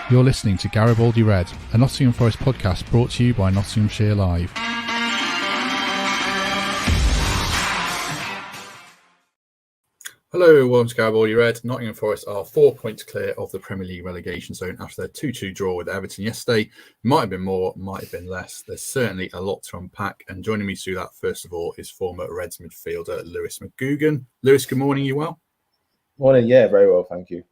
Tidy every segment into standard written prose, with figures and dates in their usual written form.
You're listening to Garibaldi Red, a Nottingham Forest podcast brought to you by Nottinghamshire Live. Hello, welcome to Garibaldi Red. Nottingham Forest are 4 points clear of the Premier League relegation zone after their 2-2 draw with Everton yesterday. Might have been more, might have been less. There's certainly a lot to unpack. And joining me to that, first of all, is former Reds midfielder Lewis McGugan. Lewis, good morning. You well? Morning, yeah, very well, thank you.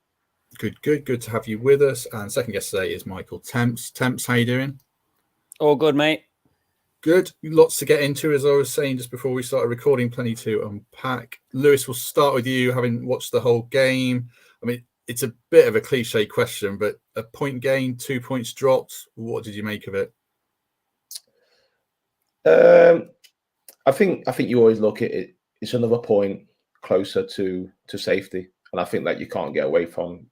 Good to have you with us. And second guest today is Michael Temps. Temps, how you doing? All good, mate. Good. Lots to get into, as I was saying just before we started recording, plenty to unpack. Lewis, we'll start with you, having watched the whole game. I mean, it's a bit of a cliche question, but a point gain, 2 points dropped. What did you make of it? I think you always look at it. It's another point closer to safety, and I think that you can't get away from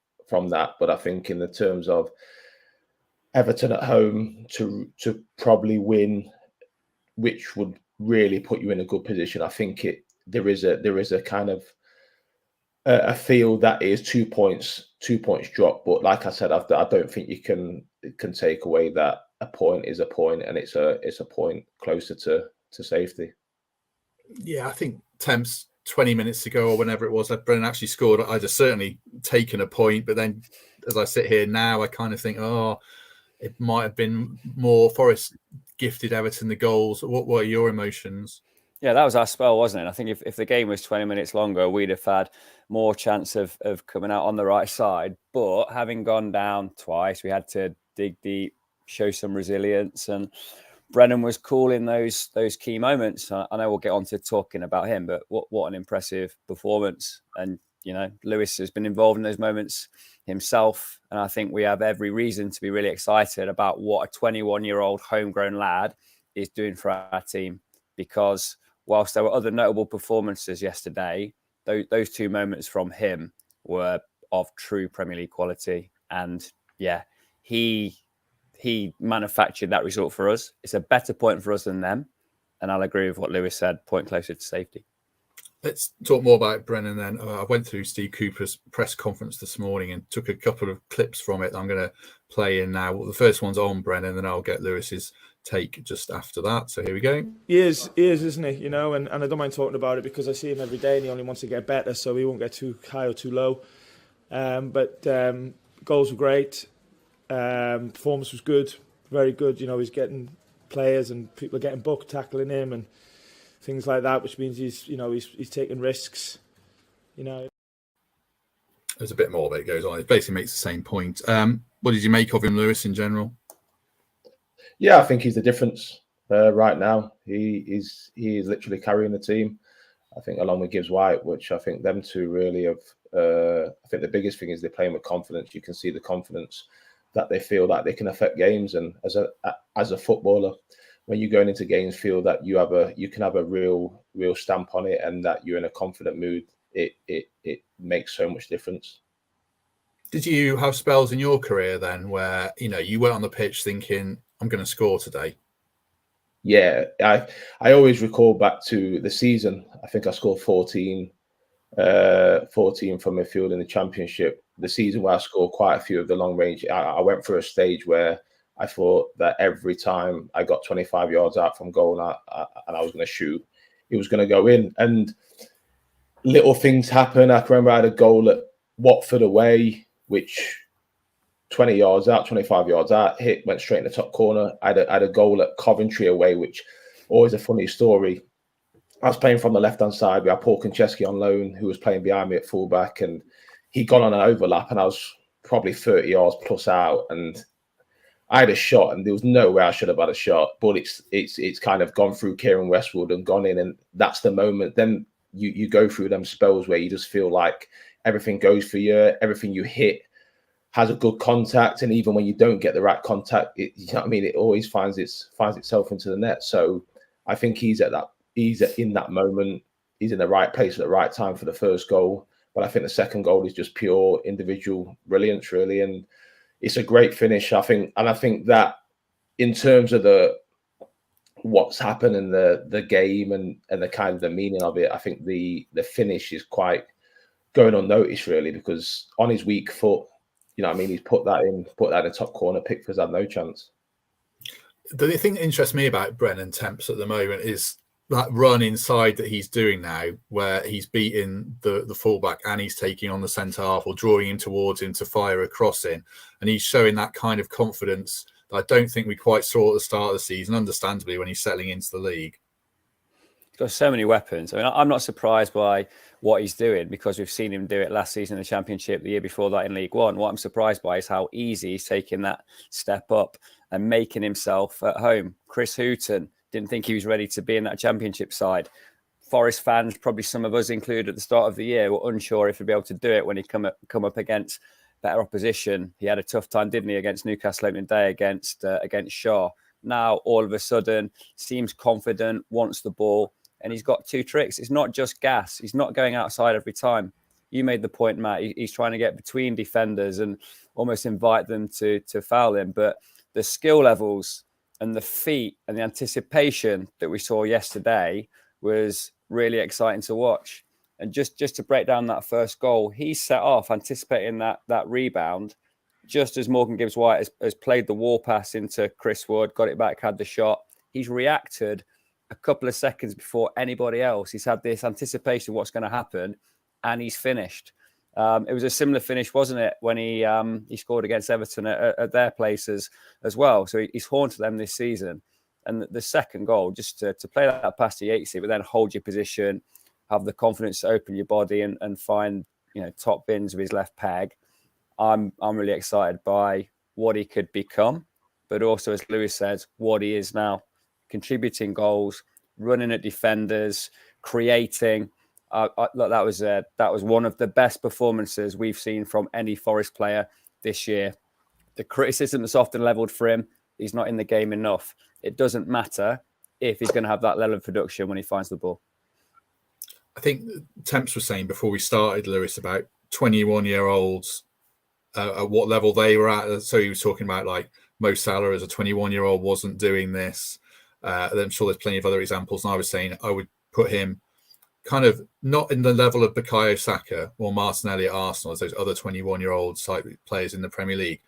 that. But I think in the terms of Everton at home to probably win, which would really put you in a good position. I think there is a kind of a feel that is 2 points drop. But like I said, I don't think you can take away that a point is a point, and it's a point closer to safety. Yeah, I think Temps 20 minutes ago or whenever it was that Brennan actually scored, I'd have certainly taken a point. But then as I sit here now, I kind of think, it might have been more Forest gifted Everton the goals. What were your emotions? Yeah, that was our spell, wasn't it? I think if the game was 20 minutes longer, we'd have had more chance of coming out on the right side. But having gone down twice, we had to dig deep, show some resilience, and Brennan was cool in those key moments. I know we'll get on to talking about him, but what an impressive performance. And, Lewis has been involved in those moments himself. And I think we have every reason to be really excited about what a 21-year-old homegrown lad is doing for our team. Because whilst there were other notable performances yesterday, those two moments from him were of true Premier League quality. And yeah, he manufactured that result for us. It's a better point for us than them. And I'll agree with what Lewis said, point closer to safety. Let's talk more about Brennan then. I went through Steve Cooper's press conference this morning and took a couple of clips from it I'm going to play in now. Well, the first one's on Brennan, and I'll get Lewis's take just after that. So here we go. He is, isn't he? And I don't mind talking about it because I see him every day and he only wants to get better, so he won't get too high or too low. But goals were great. Performance was good, very good. He's getting players and people are getting booked, tackling him and things like that, which means he's taking risks. There's a bit more of it goes on. It basically makes the same point. What did you make of him, Lewis, in general? Yeah, I think he's the difference right now. He is literally carrying the team. I think along with Gibbs White, which I think them two really have. I think the biggest thing is they're playing with confidence. You can see the confidence that they feel that they can affect games, and as a footballer, when you're going into games, feel that you can have a real stamp on it, and that you're in a confident mood. It makes so much difference. Did you have spells in your career then where you went on the pitch thinking, I'm going to score today? Yeah, I always recall back to the season. I think I scored 14 from midfield in the Championship. The season where I scored quite a few of the long range. I went through a stage where I thought that every time I got 25 yards out from goal and I was going to shoot, it was going to go in. And little things happen. I can remember I had a goal at Watford away, which 20 yards out, 25 yards out, went straight in the top corner. I had a goal at Coventry away, which always a funny story. I was playing from the left-hand side. We had Paul Konchesky on loan, who was playing behind me at fullback, and he'd gone on an overlap, and I was probably 30 yards plus out, and I had a shot, and there was no way I should have had a shot, but it's kind of gone through Kieran Westwood and gone in, and that's the moment. Then you go through them spells where you just feel like everything goes for you, everything you hit has a good contact, and even when you don't get the right contact, it always finds itself into the net. So I think he's in that moment. He's in the right place at the right time for the first goal. But I think the second goal is just pure individual brilliance, really, and it's a great finish. I think that in terms of what's happened in the game and the kind of the meaning of it, I think the finish is quite going unnoticed, really, because on his weak foot, you know what I mean, he's put that in the top corner. Pickford's had no chance. The thing that interests me about Brennan Temps at the moment is that run inside that he's doing now, where he's beating the fullback and he's taking on the centre half or drawing him towards him to fire a cross in. And he's showing that kind of confidence that I don't think we quite saw at the start of the season, understandably, when he's settling into the league. He's got so many weapons. I mean, I'm not surprised by what he's doing because we've seen him do it last season in the Championship, the year before that in League One. What I'm surprised by is how easy he's taking that step up and making himself at home. Chris Hughton didn't think he was ready to be in that Championship side. Forest fans, probably some of us included at the start of the year, were unsure if he'd be able to do it when he come up against better opposition. He had a tough time, didn't he, against Newcastle opening day against Shaw. Now, all of a sudden, seems confident, wants the ball, and he's got two tricks. It's not just gas. He's not going outside every time. You made the point, Matt. He's trying to get between defenders and almost invite them to foul him. But the skill levels and the feet and the anticipation that we saw yesterday was really exciting to watch. And just to break down that first goal, he set off anticipating that rebound, just as Morgan Gibbs-White has played the wall pass into Chris Wood, got it back, had the shot. He's reacted a couple of seconds before anybody else. He's had this anticipation of what's going to happen, and he's finished. It was a similar finish, wasn't it, when he scored against Everton at their places as well. So he's haunted them this season. And the second goal, just to play that past the 80, but then hold your position, have the confidence to open your body and find, you know, top bins of his left peg. I'm really excited by what he could become, but also, as Lewis says, what he is now, contributing goals, running at defenders, creating. Look, that was one of the best performances we've seen from any Forest player this year. The criticism that's often levelled for him, he's not in the game enough. It doesn't matter if he's going to have that level of production when he finds the ball. I think Temps was saying before we started, Lewis, about 21-year-olds, at what level they were at. So he was talking about like Mo Salah as a 21-year-old wasn't doing this. I'm sure there's plenty of other examples. And I was saying I would put him kind of not in the level of Bukayo Saka or Martinelli at Arsenal as those other 21-year-old type players in the Premier League.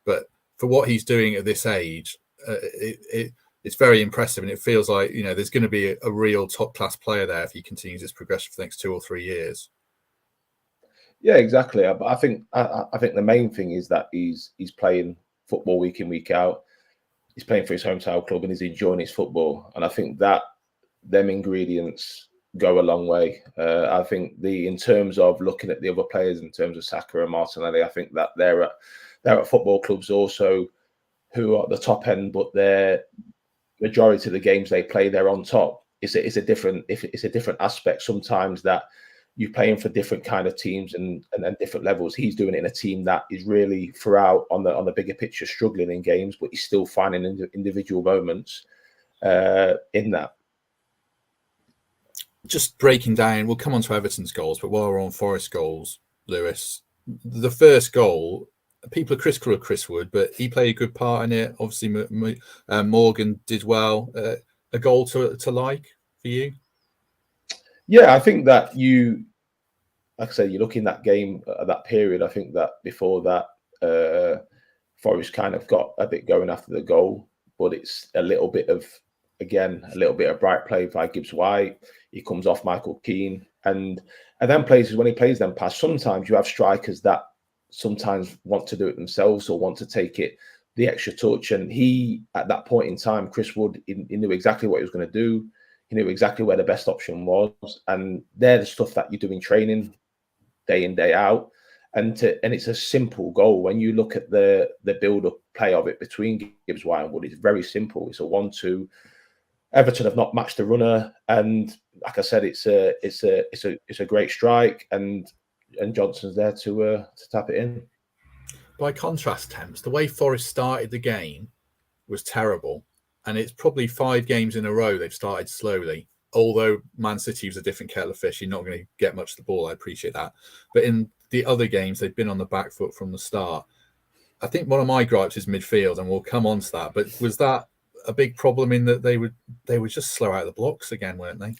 But for what he's doing at this age, it's very impressive. And it feels like, you know, there's going to be a real top-class player there if he continues his progression for the next 2 or 3 years. Yeah, exactly. But I think the main thing is that he's playing football week in, week out. He's playing for his hometown club and he's enjoying his football. And I think that them ingredients go a long way. I think in terms of looking at the other players, in terms of Saka and Martinelli, I think that they're at football clubs also who are at the top end, but their majority of the games they play, they're on top. It's a different aspect sometimes that you're playing for different kind of teams and different levels. He's doing it in a team that is really throughout on the bigger picture struggling in games, but he's still finding individual moments in that. Just breaking down, we'll come on to Everton's goals, but while we're on Forest goals, Lewis, the first goal, people are critical of Chris Wood, but he played a good part in it. Obviously, Morgan did well. A goal to like for you? Yeah, I think that like I said, you look in that game at that period. I think that before that, Forest kind of got a bit going after the goal, but it's a little bit of bright play by Gibbs-White. He comes off Michael Keane, and then when he plays them pass, sometimes you have strikers that sometimes want to do it themselves or want to take it the extra touch. And he, at that point in time, Chris Wood, he knew exactly what he was going to do. He knew exactly where the best option was. And they're the stuff that you do in training day in, day out. And it's a simple goal. When you look at the build-up play of it between Gibbs-White and Wood, it's very simple. It's a 1-2. Everton have not matched the runner, and like I said, it's a great strike, and Johnson's there to tap it in. By contrast, Temps, the way Forest started the game was terrible, and it's probably 5 games in a row they've started slowly. Although Man City was a different kettle of fish, you're not going to get much of the ball. I appreciate that, but in the other games they've been on the back foot from the start. I think one of my gripes is midfield, and we'll come on to that. But was that a big problem in that they were just slow out of the blocks again, weren't they?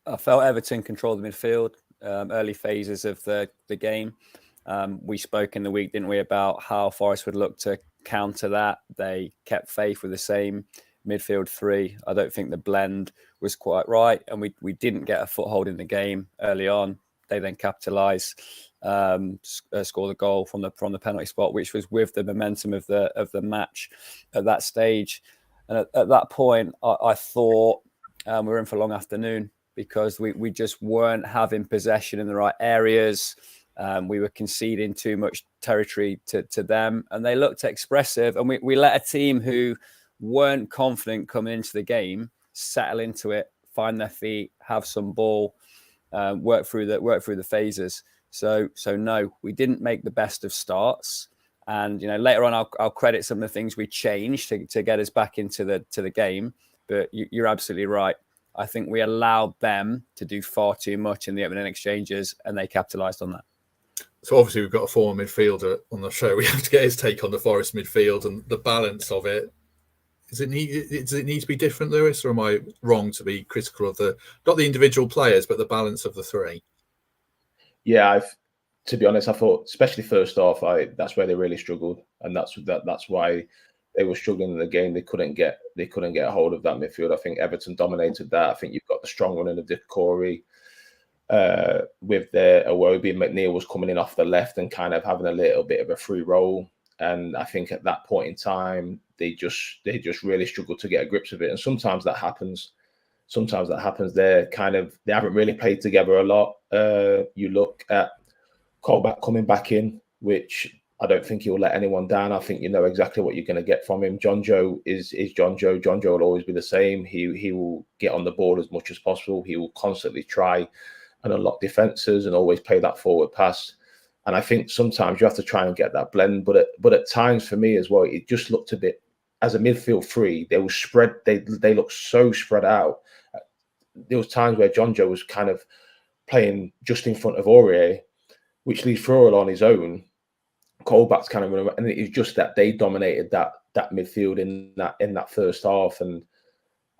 I felt Everton controlled the midfield, early phases of the game. We spoke in the week, didn't we, about how Forest would look to counter that. They kept faith with the same midfield three. I don't think the blend was quite right, and we didn't get a foothold in the game early on. They then capitalised, scored a goal from the penalty spot, which was with the momentum of the match at that stage. And at that point, I thought we were in for a long afternoon, because we just weren't having possession in the right areas. We were conceding too much territory to them, and they looked expressive. And we let a team who weren't confident coming into the game settle into it, find their feet, have some ball, work through the phases. So no, we didn't make the best of starts. And later on, I'll credit some of the things we changed to get us back into the game. But you're absolutely right. I think we allowed them to do far too much in the opening exchanges, and they capitalised on that. So obviously we've got a former midfielder on the show. We have to get his take on the Forest midfield and the balance of it. Does it need to be different, Lewis, or am I wrong to be critical of not the individual players, but the balance of the three? Yeah, to be honest, I thought, especially first half, that's where they really struggled, and that's why they were struggling in the game. They couldn't get a hold of that midfield. I think Everton dominated that. I think you've got the strong running of Dick Corey, with their Iwobi. McNeil was coming in off the left and kind of having a little bit of a free roll. And I think at that point in time, they just really struggled to get a grips of it. And sometimes that happens. They haven't really played together a lot. You look at Colback coming back in, which I don't think he'll let anyone down. I think you know exactly what you're going to get from him. John Joe is John Joe. John Joe will always be the same. He will get on the ball as much as possible. He will constantly try and unlock defenses and always play that forward pass. And I think sometimes you have to try and get that blend. But at times for me as well, it just looked a bit, as a midfield three, they were spread. They looked so spread out. There was times where John Joe was kind of playing just in front of Aurier, which leaves Furl on his own. Colback's kind of running, and it was just that they dominated that midfield in that first half. And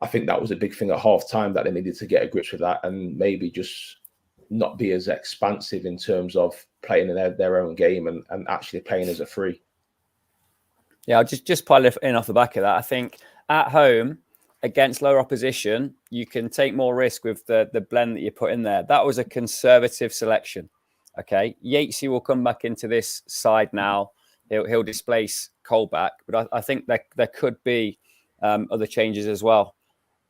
I think that was a big thing at half time, that they needed to get a grip with that and maybe just not be as expansive in terms of playing in their own game and actually playing as a free. Yeah, I'll just pile in off the back of that. I think at home against lower opposition, you can take more risk with the blend that you put in there. That was a conservative selection. Okay, Yatesy will come back into this side now. He'll displace Colback, but I think there could be other changes as well.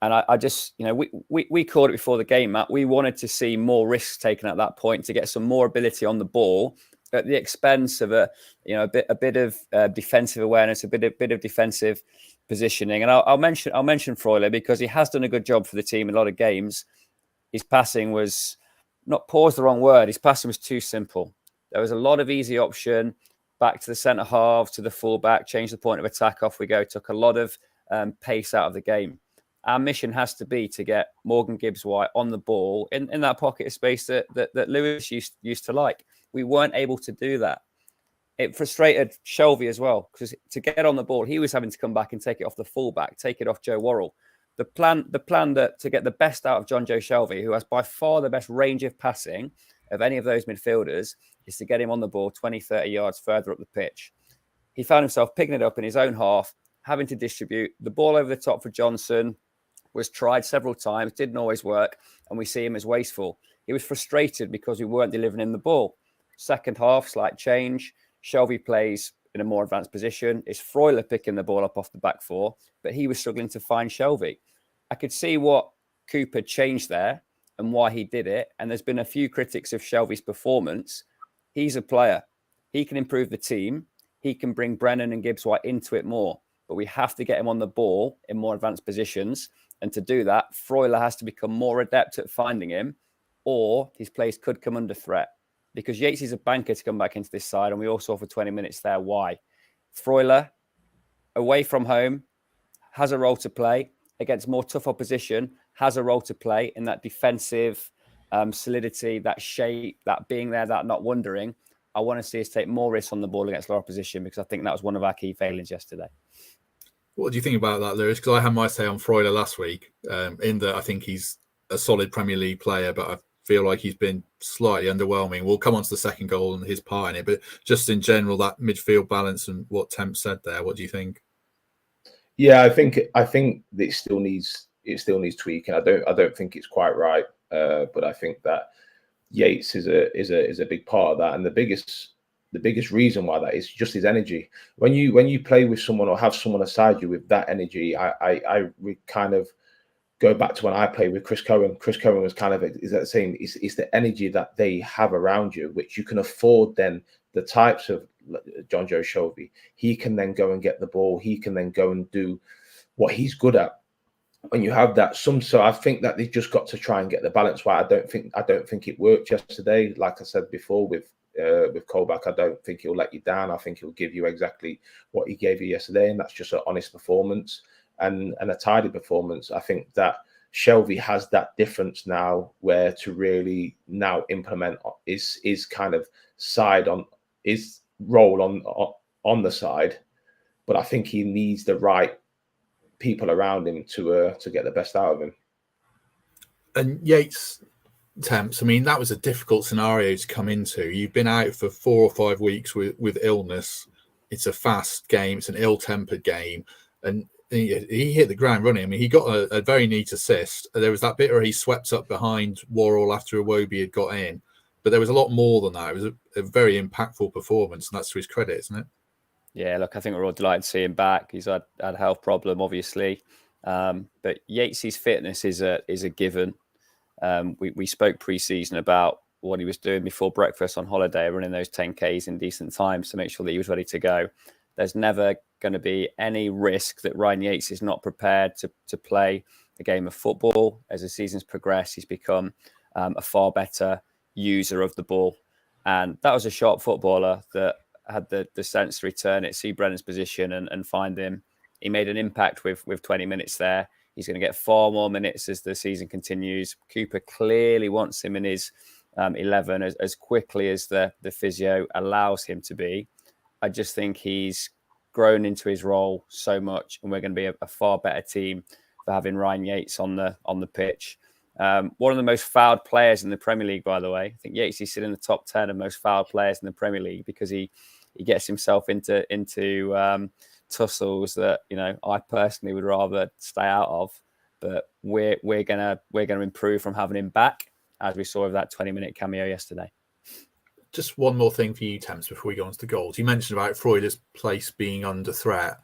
And I just, we called it before the game, Matt. We wanted to see more risks taken at that point to get some more ability on the ball at the expense of a bit of defensive awareness, a bit of defensive positioning. And I'll mention Freuler, because he has done a good job for the team in a lot of games. His passing was, not poor is the wrong word, his passing was too simple. There was a lot of easy option, back to the centre half, to the fullback, change the point of attack, off we go. Took a lot of pace out of the game. Our mission has to be to get Morgan Gibbs-White on the ball in that pocket of space that Lewis used to like. We weren't able to do that. It frustrated Shelvey as well, because to get on the ball, he was having to come back and take it off the fullback, take it off Joe Worrell. The plan that to get the best out of John Joe Shelvey, who has by far the best range of passing of any of those midfielders, is to get him on the ball 20, 30 yards further up the pitch. He found himself picking it up in his own half, having to distribute the ball over the top for Johnson. Was tried several times, didn't always work, and we see him as wasteful. He was frustrated because we weren't delivering him the ball. Second half, slight change. Shelvey plays in a more advanced position. It's Freuler picking the ball up off the back four, but he was struggling to find Shelvey. I could see what Cooper changed there and why he did it. And there's been a few critics of Shelvey's performance. He's a player. He can improve the team. He can bring Brennan and Gibbs-White into it more. But we have to get him on the ball in more advanced positions. And to do that, Freuler has to become more adept at finding him, or his place could come under threat. Because Yates is a banker to come back into this side, and we all saw for 20 minutes there why. Freuler, away from home, has a role to play. Against more tough opposition, has a role to play in that defensive solidity, that shape, that being there, that not wondering. I want to see us take more risks on the ball against lower opposition, because I think that was one of our key failings yesterday. What do you think about that, Lewis? Because I had my say on Freuler last week, in that I think he's a solid Premier League player, but feel like he's been slightly underwhelming. We'll come on to the second goal and his part in it, but just in general, that midfield balance and what Temp said there, what do you think? Yeah, I think it still needs tweaking. I don't think it's quite right, but I think that Yates is a big part of that, and the biggest reason why that is just his energy. When you play with someone or have someone aside you with that energy, I kind of go back to when I played with Chris Cohen. Chris Cohen was kind of is that the same? It's the energy that they have around you, which you can afford. Then the types of John Joe Shelby, he can then go and get the ball. He can then go and do what he's good at. When you have that, so I think that they've just got to try and get the balance right. I don't think it worked yesterday. Like I said before, with Colback, I don't think he'll let you down. I think he'll give you exactly what he gave you yesterday, and that's just an honest performance and a tidy performance. I think that Shelby has that difference now, where to really now implement is kind of side on his role on the side, but I think he needs the right people around him to get the best out of him. And Yates, Temps, I mean, that was a difficult scenario to come into. You've been out for 4 or 5 weeks with illness. It's a fast game. It's an ill-tempered game. And he hit the ground running. I mean, he got a very neat assist. There was that bit where he swept up behind Worrell after Iwobi had got in. But there was a lot more than that. It was a very impactful performance, and that's to his credit, isn't it? Yeah, look, I think we're all delighted to see him back. He's had a health problem, obviously. But Yates's fitness is a given. We spoke pre-season about what he was doing before breakfast on holiday, running those 10Ks in decent times to make sure that he was ready to go. There's never going to be any risk that Ryan Yates is not prepared to play a game of football. As the season's progressed, he's become a far better user of the ball. And that was a sharp footballer that had the sense to return it, see Brennan's position and find him. He made an impact with 20 minutes there. He's going to get far more minutes as the season continues. Cooper clearly wants him in his 11 as quickly as the physio allows him to be. I just think he's grown into his role so much, and we're going to be a far better team for having Ryan Yates on the pitch. One of the most fouled players in the Premier League, by the way. I think Yates is sitting in the top 10 of most fouled players in the Premier League because he gets himself into tussles that I personally would rather stay out of. But we're gonna improve from having him back, as we saw with that 20-minute cameo yesterday. Just one more thing for you, Temps, before we go on to the goals. You mentioned about Freuler's place being under threat.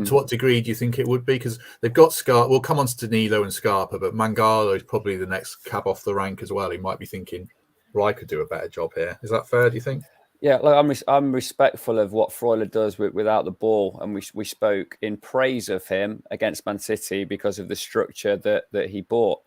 To what degree do you think it would be? Because they've got Scarpa. We'll come on to Danilo and Scarpa, but Mangala is probably the next cab off the rank as well. He might be thinking, well, I could do a better job here. Is that fair, do you think? Yeah, look, I'm respectful of what Freuler does without the ball, and we spoke in praise of him against Man City because of the structure that he brought.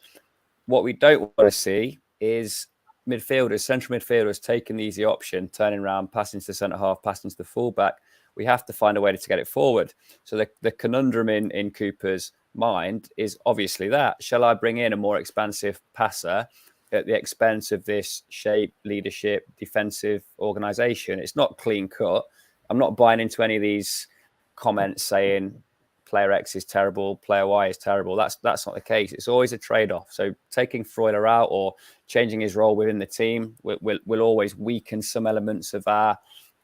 What we don't want to see is central midfielders taking the easy option, turning around, passing to the centre half, passing to the fullback. We have to find a way to get it forward. So the conundrum in Cooper's mind is obviously that. Shall I bring in a more expansive passer at the expense of this shape, leadership, defensive organisation? It's not clean cut. I'm not buying into any of these comments saying player X is terrible, player Y is terrible. That's not the case. It's always a trade-off. So taking Freuler out or changing his role within the team will always weaken some elements of our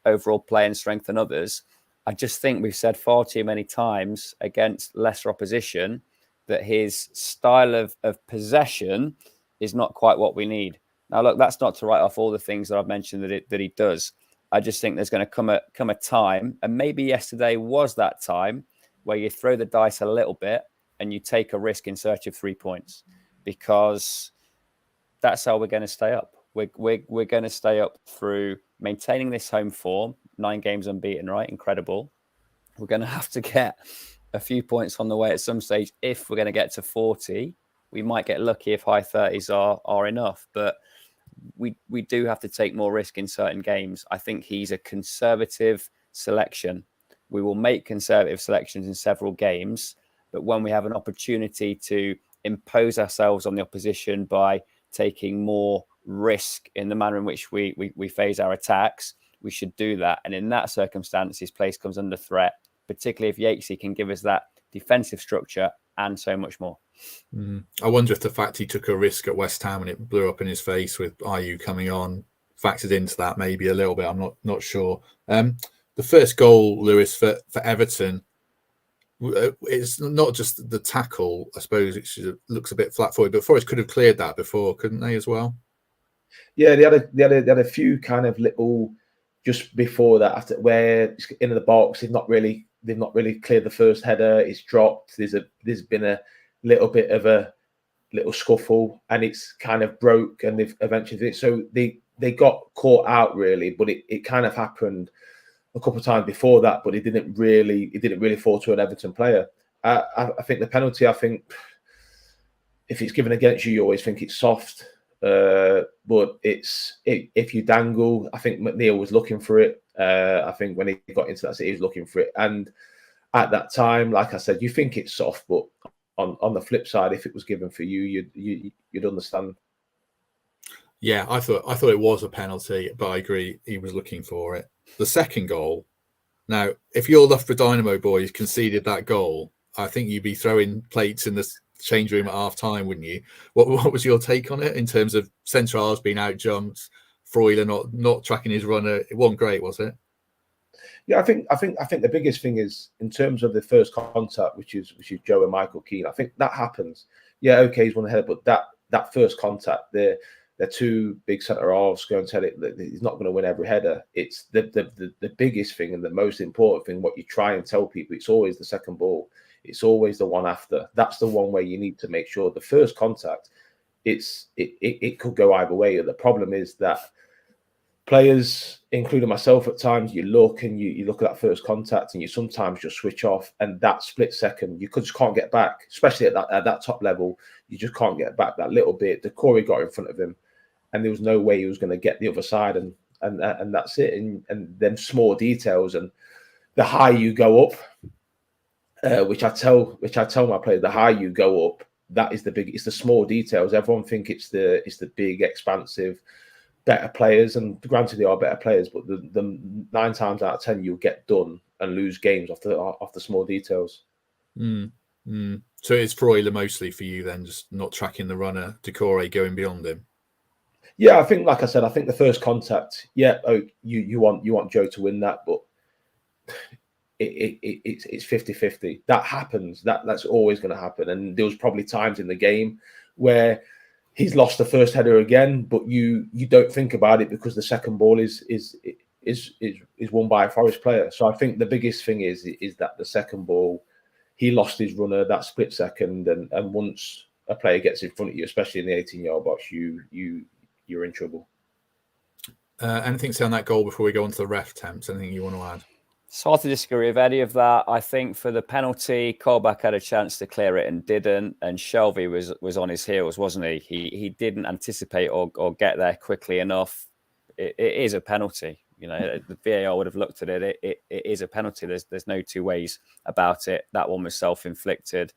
overall play and strengthen others. I just think we've said far too many times against lesser opposition that his style of possession is not quite what we need. Now, look, that's not to write off all the things that I've mentioned that he does. I just think there's going to come a time, and maybe yesterday was that time, where you throw the dice a little bit and you take a risk in search of 3 points, because that's how we're going to stay up. We're going to stay up through maintaining this home form, 9 games unbeaten, right? Incredible. We're going to have to get a few points on the way at some stage. If we're going to get to 40, we might get lucky if high 30s are enough, but we do have to take more risk in certain games. I think he's a conservative selection. We will make conservative selections in several games, but when we have an opportunity to impose ourselves on the opposition by taking more risk in the manner in which we phase our attacks, we should do that. And in that circumstance, his place comes under threat, particularly if Yatesy can give us that defensive structure and so much more. I wonder if the fact he took a risk at West Ham and it blew up in his face with Ayew coming on factored into that maybe a little bit. I'm not sure. The first goal, Lewis, for Everton, it's not just the tackle. I suppose it looks a bit flat-footed, but Forest could have cleared that before, couldn't they, as well? Yeah, they had a few kind of little just before that, after where it's into the box. They've not really cleared the first header. It's dropped. There's been a little bit of a little scuffle, and it's kind of broke, and they've eventually. So they got caught out really, but it kind of happened a couple of times before that, but it didn't really fall to an Everton player. I think the penalty. I think if it's given against you, you always think it's soft. But if you dangle, I think McNeil was looking for it. I think when he got into that, he was looking for it, and at that time, like I said, you think it's soft, but on the flip side, if it was given for you, you'd understand. Yeah, I thought it was a penalty, but I agree he was looking for it. The second goal. Now, if your Loughborough Dynamo boys conceded that goal, I think you'd be throwing plates in the change room at half time, wouldn't you? What was your take on it in terms of Centrals being out jumped, Freuler not tracking his runner? It wasn't great, was it? Yeah, I think the biggest thing is in terms of the first contact, which is Joe and Michael Keane. I think that happens. Yeah, okay, he's one ahead, but that first contact, they're two big centre halves going to tell it that he's not going to win every header. It's the biggest thing and the most important thing. What you try and tell people, it's always the second ball. It's always the one after. That's the one where you need to make sure the first contact. It could go either way. The problem is that players, including myself, at times you look and you look at that first contact and you sometimes just switch off, and that split second you just can't get back, especially at that top level. You just can't get back that little bit. The Corey got in front of him, and there was no way he was going to get the other side, and that's it. And them small details, and the higher you go up, which I tell my players, the higher you go up, that is the big. It's the small details. Everyone think it's the big, expansive, better players, and granted they are better players, but the 9 times out of 10 you'll get done and lose games off the small details. So it's Freuler mostly for you then, just not tracking the runner, Decore going beyond him. Yeah, I think, like I said, I think the first contact. Yeah, you want Joe to win that, but it's 50-50. That happens. That's always going to happen. And there was probably times in the game where he's lost the first header again, but you don't think about it because the second ball is won by a Forest player. So I think the biggest thing is that the second ball, he lost his runner that split second, and once a player gets in front of you, especially in the 18-yard box, you're in trouble. Anything to say on that goal before we go on to the ref temps? Anything you want to add? It's hard to disagree with any of that. I think for the penalty, Colback had a chance to clear it and didn't. And Shelby was on his heels, wasn't he? He didn't anticipate or get there quickly enough. It is a penalty. You know, the VAR would have looked at it. It is a penalty. There's no two ways about it. That one was self-inflicted.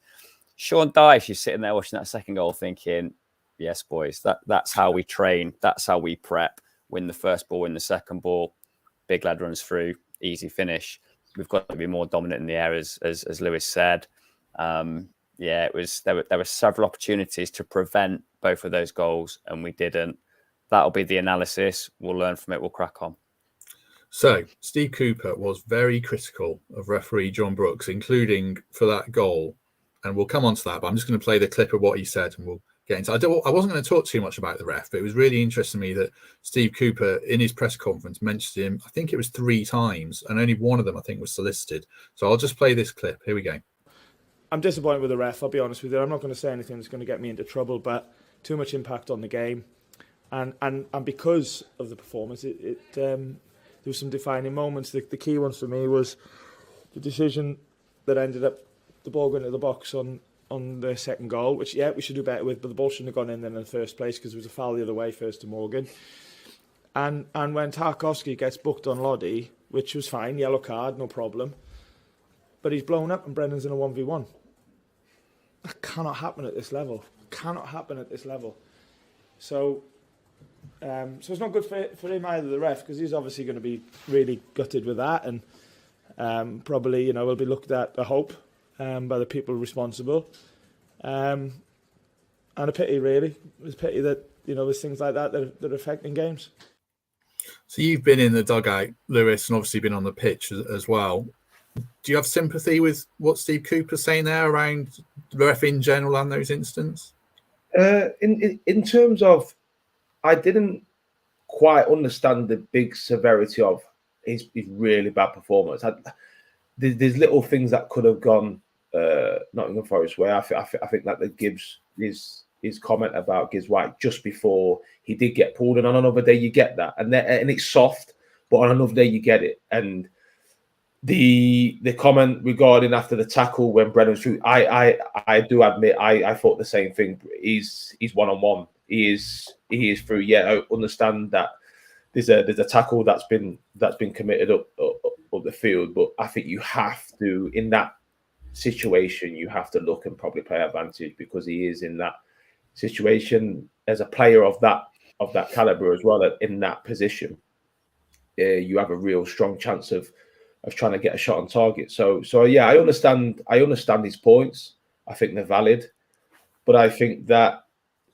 Sean Dyche, you're sitting there watching that second goal thinking, yes, boys, that's how we train. That's how we prep. Win the first ball, win the second ball. Big lad runs through. Easy finish. We've got to be more dominant in the air, as Lewis said. It was there were several opportunities to prevent both of those goals, and we didn't. That'll be the analysis. We'll learn from it. We'll crack on. So Steve Cooper was very critical of referee John Brooks, including for that goal, and we'll come on to that. But I'm just going to play the clip of what he said, and we'll get into. I wasn't going to talk too much about the ref, but it was really interesting to me that Steve Cooper, in his press conference, mentioned him. I think it was 3 times, and only one of them I think was solicited. So I'll just play this clip. Here we go. I'm disappointed with the ref. I'll be honest with you. I'm not going to say anything that's going to get me into trouble, but too much impact on the game, and because of the performance, there was some defining moments. The key ones for me was the decision that ended up the ball going into the box on the second goal, which, we should do better with, but the ball shouldn't have gone in then in the first place because there was a foul the other way first to Morgan. And when Tarkowski gets booked on Loddy, which was fine, yellow card, no problem, but he's blown up and Brennan's in a 1v1. That cannot happen at this level. So it's not good for him either, the ref, because he's obviously going to be really gutted with that, and probably will be looked at, I hope, by the people responsible. And a pity, really. It's a pity that, there's things like that are affecting games. So you've been in the dugout, Lewis, and obviously been on the pitch as well. Do you have sympathy with what Steve Cooper's saying there around the ref in general and those incidents? In terms of, I didn't quite understand the big severity of his really bad performance. There's little things that could have gone Nottingham Forest way. I think that the Gibbs his comment about Gibbs White just before he did get pulled, and on another day you get that, and it's soft, but on another day you get it. And the comment regarding after the tackle when Brennan was through, I do admit I thought the same thing. He's 1-on-1. He is through. Yeah, I understand that there's a tackle that's been committed up the field, but I think you have to, in that situation, you have to look and probably play advantage, because he is in that situation as a player of that caliber as well. In that position, you have a real strong chance of trying to get a shot on target. So yeah, I understand his points. I think they're valid, but I think that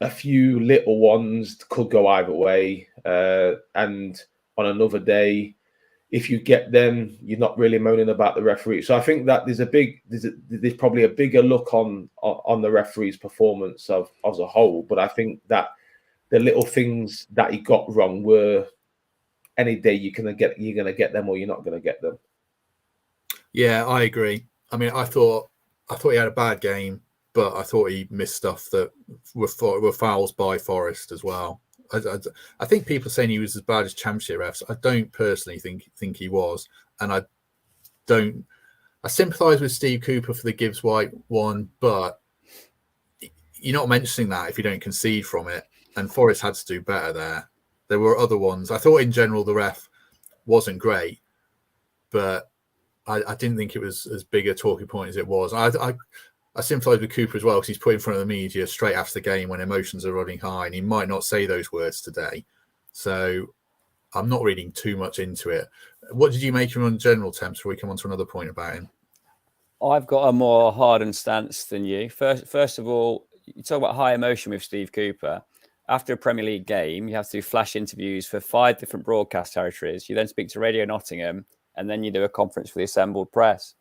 a few little ones could go either way. And on another day, if you get them, you're not really moaning about the referee. So I think that there's probably a bigger look on the referee's performance as a whole. But I think that the little things that he got wrong were, any day you're gonna get them or you're not gonna get them. Yeah, I agree. I mean, I thought he had a bad game, but I thought he missed stuff that were fouls by Forest as well. I think people saying he was as bad as Championship refs. I don't personally think he was, and I sympathise with Steve Cooper for the Gibbs White one, but you're not mentioning that if you don't concede from it. And Forest had to do better there. There were other ones. I thought in general the ref wasn't great, but I didn't think it was as big a talking point as it was. I sympathise with Cooper as well, because he's put in front of the media straight after the game when emotions are running high, and he might not say those words today. So I'm not reading too much into it. What did you make him on general, Temps, before we come on to another point about him? I've got a more hardened stance than you. First of all, you talk about high emotion with Steve Cooper. After a Premier League game, you have to do flash interviews for 5 different broadcast territories. You then speak to Radio Nottingham, and then you do a conference for the assembled press.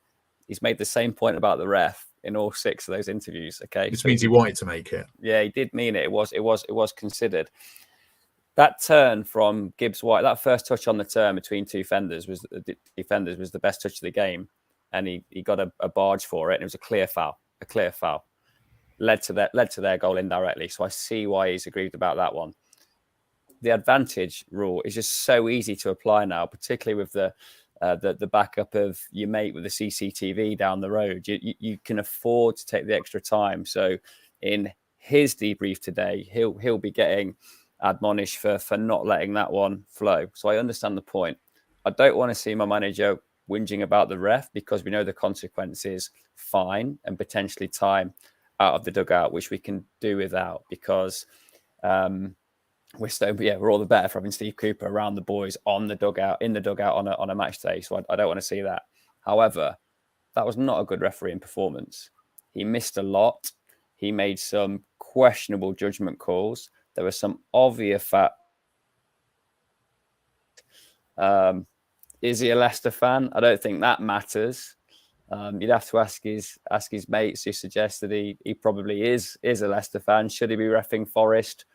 He's made the same point about the ref in all 6 of those interviews. Okay, which means he wanted to make it. Yeah, he did mean it. It was considered. That turn from Gibbs White, that first touch on the turn between two defenders was the best touch of the game, and he got a barge for it, and it was a clear foul. Led to their goal indirectly. So I see why he's aggrieved about that one. The advantage rule is just so easy to apply now, particularly with the backup of your mate with the CCTV down the road. You can afford to take the extra time. So in his debrief today, he'll be getting admonished for not letting that one flow. So I understand the point. I don't want to see my manager whinging about the ref, because we know the consequences, fine, and potentially time out of the dugout, which we can do without, because we're all the better for having Steve Cooper around the boys in the dugout on a match day. So I don't want to see that. However, that was not a good refereeing performance. He missed a lot. He made some questionable judgment calls. There was some obvious fat. Is he a Leicester fan? I don't think that matters. You'd have to ask his mates, who suggest that he probably is a Leicester fan. Should he be reffing Forest?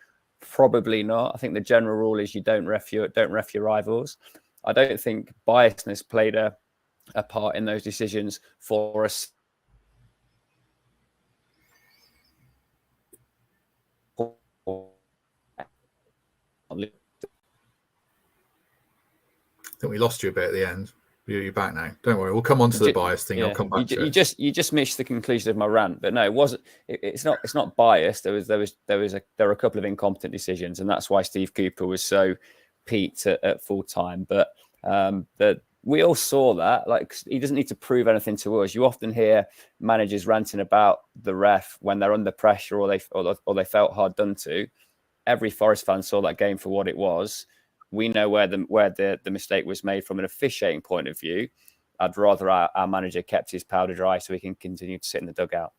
Probably not. I think the general rule is you don't ref your rivals. I don't think biasness played a part in those decisions for us. I think we lost you a bit at the end. You're back now. Don't worry. We'll come on to the bias thing. Yeah. I'll come back to it. You just missed the conclusion of my rant. But no, it wasn't. It's not biased. There were a couple of incompetent decisions, and that's why Steve Cooper was so peaked at full time. But we all saw that. Like, he doesn't need to prove anything to us. You often hear managers ranting about the ref when they're under pressure or they felt hard done to. Every Forest fan saw that game for what it was. We know where the mistake was made from an officiating point of view. I'd rather our manager kept his powder dry so he can continue to sit in the dugout.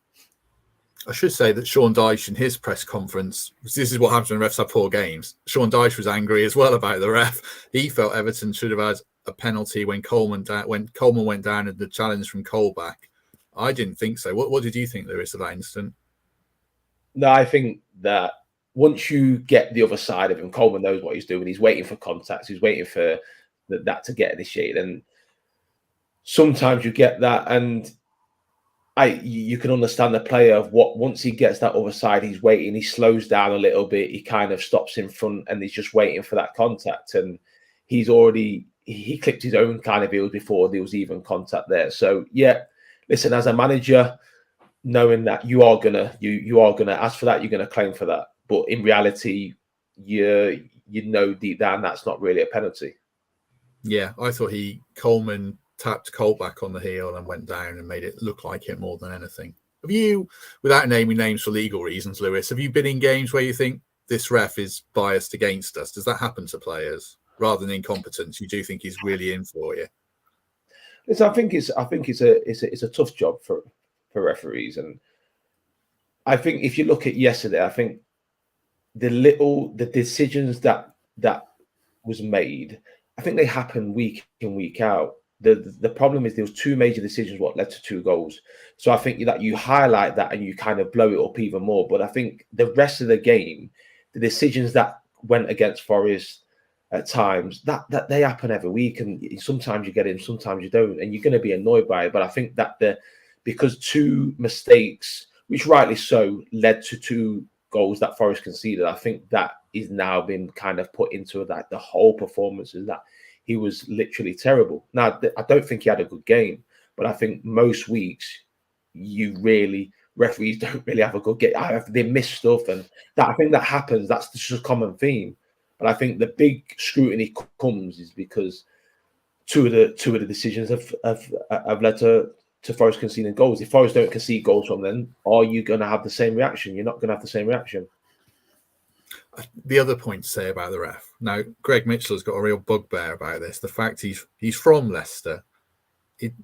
I should say that Sean Dyche in his press conference, this is what happens when refs have poor games. Sean Dyche was angry as well about the ref. He felt Everton should have had a penalty when Coleman went down and the challenge from Colback. I didn't think so. What did you think, Lewis, of that incident? No, I think that once you get the other side of him, Coleman knows what he's doing. He's waiting for contacts. He's waiting for that to get initiated. And sometimes you get that, and you can understand the player of what once he gets that other side, he's waiting, he slows down a little bit, he kind of stops in front and he's just waiting for that contact. And he clipped his own kind of heels before there was even contact there. So yeah, listen, as a manager, knowing that you are gonna ask for that, you're gonna claim for that. But in reality, you know deep down that's not really a penalty. Yeah, I thought Coleman tapped Colback on the heel and went down and made it look like it more than anything. Have you, without naming names for legal reasons, Lewis, have you been in games where you think this ref is biased against us? Does that happen to players rather than incompetence? You do think he's really in for you? Listen, I think it's a tough job for referees, and I think if you look at yesterday, I think the decisions that was made, I think they happen week in, week out. The problem is there was two major decisions what led to 2 goals. So I think that you highlight that and you kind of blow it up even more. But I think the rest of the game, the decisions that went against Forest at times, that they happen every week. And sometimes you get in, sometimes you don't. And you're going to be annoyed by it. But I think that because 2 mistakes, which rightly so, led to 2 goals that Forest conceded, I think that is now been kind of put into that the whole performance is that he was literally terrible. Now, I don't think he had a good game, but I think most weeks referees don't really have a good game. They miss stuff, and that I think that happens. That's just a common theme. But I think the big scrutiny comes is because two of the decisions have led to Forest conceding goals. If Forest don't concede goals from them, are you going to have the same reaction? You're not going to have the same reaction. The other point to say about the ref. Now, Greg Mitchell has got a real bugbear about this. The fact he's from Leicester.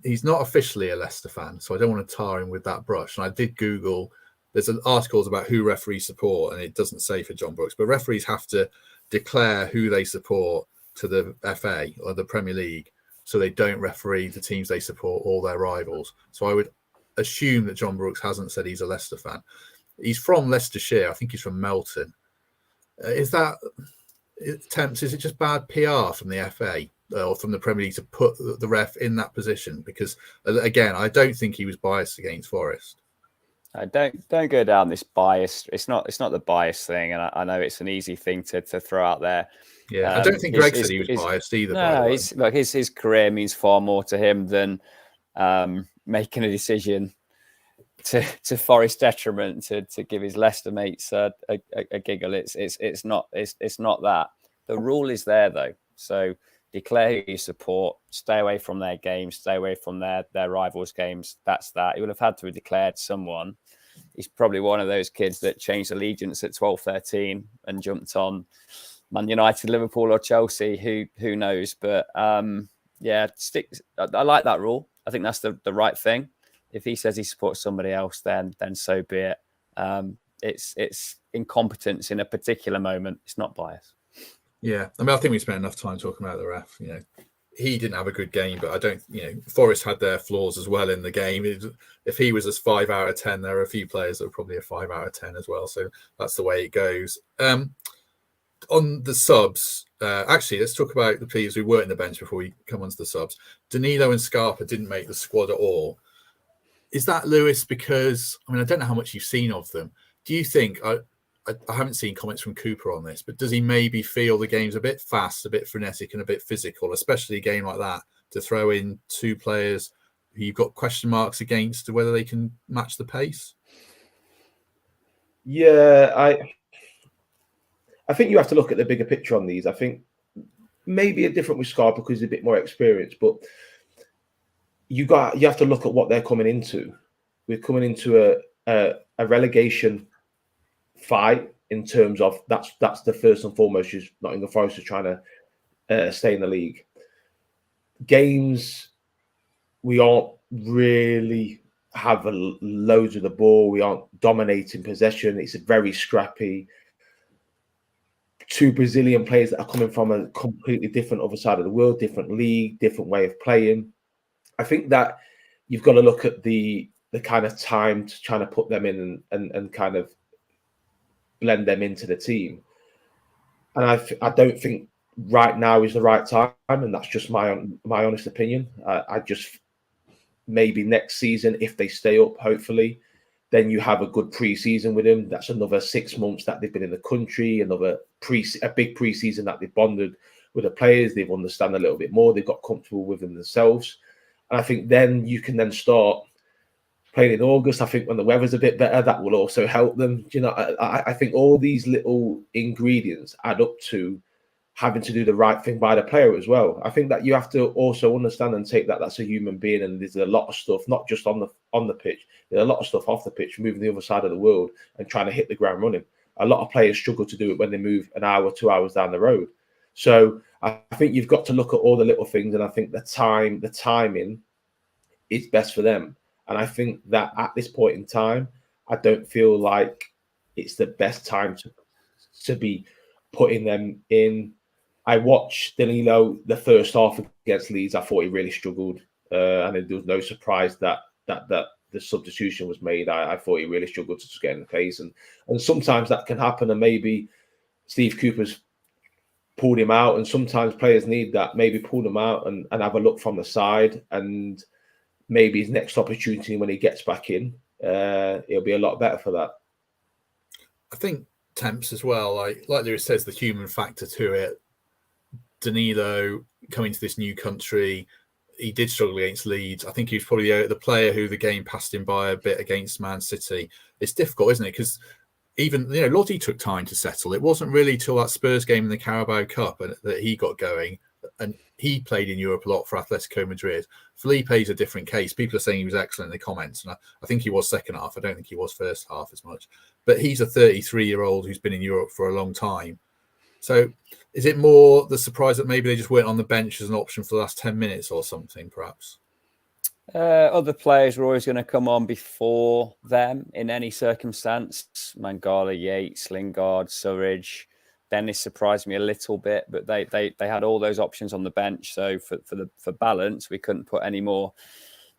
He's not officially a Leicester fan, so I don't want to tar him with that brush. And I did Google. There's articles about who referees support, and it doesn't say for John Brooks, but referees have to declare who they support to the FA or the Premier League, so they don't referee the teams they support or their rivals. So I would assume that John Brooks hasn't said he's a Leicester fan. He's from Leicestershire. I think he's from Melton. Is it just bad PR from the FA or from the Premier League to put the ref in that position? Because again, I don't think he was biased against Forest. Don't go down this bias. It's not the bias thing, and I know it's an easy thing to throw out there. Yeah, I don't think Greg said he was biased either. No, his career means far more to him than making a decision to Forest's detriment to give his Leicester mates a giggle. It's not that. The rule is there though, so declare who you support, stay away from their games, stay away from their rivals' games. That's that. He would have had to have declared someone. He's probably one of those kids that changed allegiance at 12, 13 and jumped on Man United, Liverpool, or Chelsea. Who knows? But yeah, I like that rule. I think that's the right thing. If he says he supports somebody else, then so be it. It's incompetence in a particular moment. It's not bias. Yeah, I mean, I think we spent enough time talking about the ref. You know, he didn't have a good game, but I don't. You know, Forest had their flaws as well in the game. If he was a 5 out of 10, there are a few players that were probably a 5 out of 10 as well. So that's the way it goes. On the subs, actually, let's talk about the players who weren't in the bench before we come on to the subs. Danilo and Scarpa didn't make the squad at all. Is that, Lewis, because, I mean, I don't know how much you've seen of them. Do you think, I haven't seen comments from Cooper on this, but does he maybe feel the game's a bit fast, a bit frenetic and a bit physical, especially a game like that, to throw in 2 players who you've got question marks against whether they can match the pace? Yeah, I think you have to look at the bigger picture on these. I think maybe a different with Scarpa because he's a bit more experienced, but you have to look at what they're coming into. We're coming into a relegation fight in terms of that's the first and foremost. Is Nottingham Forest is trying to stay in the league. Games we aren't really have loads of the ball. We aren't dominating possession. It's very scrappy. Two Brazilian players that are coming from a completely different other side of the world, different league, different way of playing. I think that you've got to look at the kind of time to trying to put them in and kind of blend them into the team. And I don't think right now is the right time, and that's just my honest opinion. I just maybe next season, if they stay up, hopefully, then you have a good pre-season with them. That's another 6 months that they've been in the country, a big pre-season that they've bonded with the players. They've understand a little bit more. They've got comfortable with them themselves. And I think then you can then start playing in August. I think when the weather's a bit better, that will also help them. You know, I think all these little ingredients add up to having to do the right thing by the player as well. I think that you have to also understand and take that that's a human being, and there's a lot of stuff, not just on the pitch, there's a lot of stuff off the pitch, moving the other side of the world and trying to hit the ground running. A lot of players struggle to do it when they move an hour, 2 hours down the road. So I think you've got to look at all the little things, and I think the timing is best for them. And I think that at this point in time, I don't feel like it's the best time to be putting them in. I watched Danilo the first half against Leeds. I thought he really struggled, and there was no surprise that the substitution was made. I thought he really struggled to just get in the pace, and sometimes that can happen. And maybe Steve Cooper's pulled him out, and sometimes players need that. Maybe pull them out and have a look from the side, and maybe his next opportunity when he gets back in, it'll be a lot better for that. I think Temps as well, like Lewis says, the human factor to it. Danilo coming to this new country, he did struggle against Leeds. I think he was probably the player who the game passed him by a bit against Man City. It's difficult, isn't it? Because even, Lottie took time to settle. It wasn't really till that Spurs game in the Carabao Cup that he got going. And he played in Europe a lot for Atletico Madrid. Felipe's a different case. People are saying he was excellent in the comments. And I think he was second half. I don't think he was first half as much. But he's a 33-year-old who's been in Europe for a long time. So is it more the surprise that maybe they just weren't on the bench as an option for the last 10 minutes or something, perhaps? Other players were always going to come on before them in any circumstance. Mangala, Yates, Lingard, Surridge. Dennis surprised me a little bit, but they had all those options on the bench. So for balance, we couldn't put any more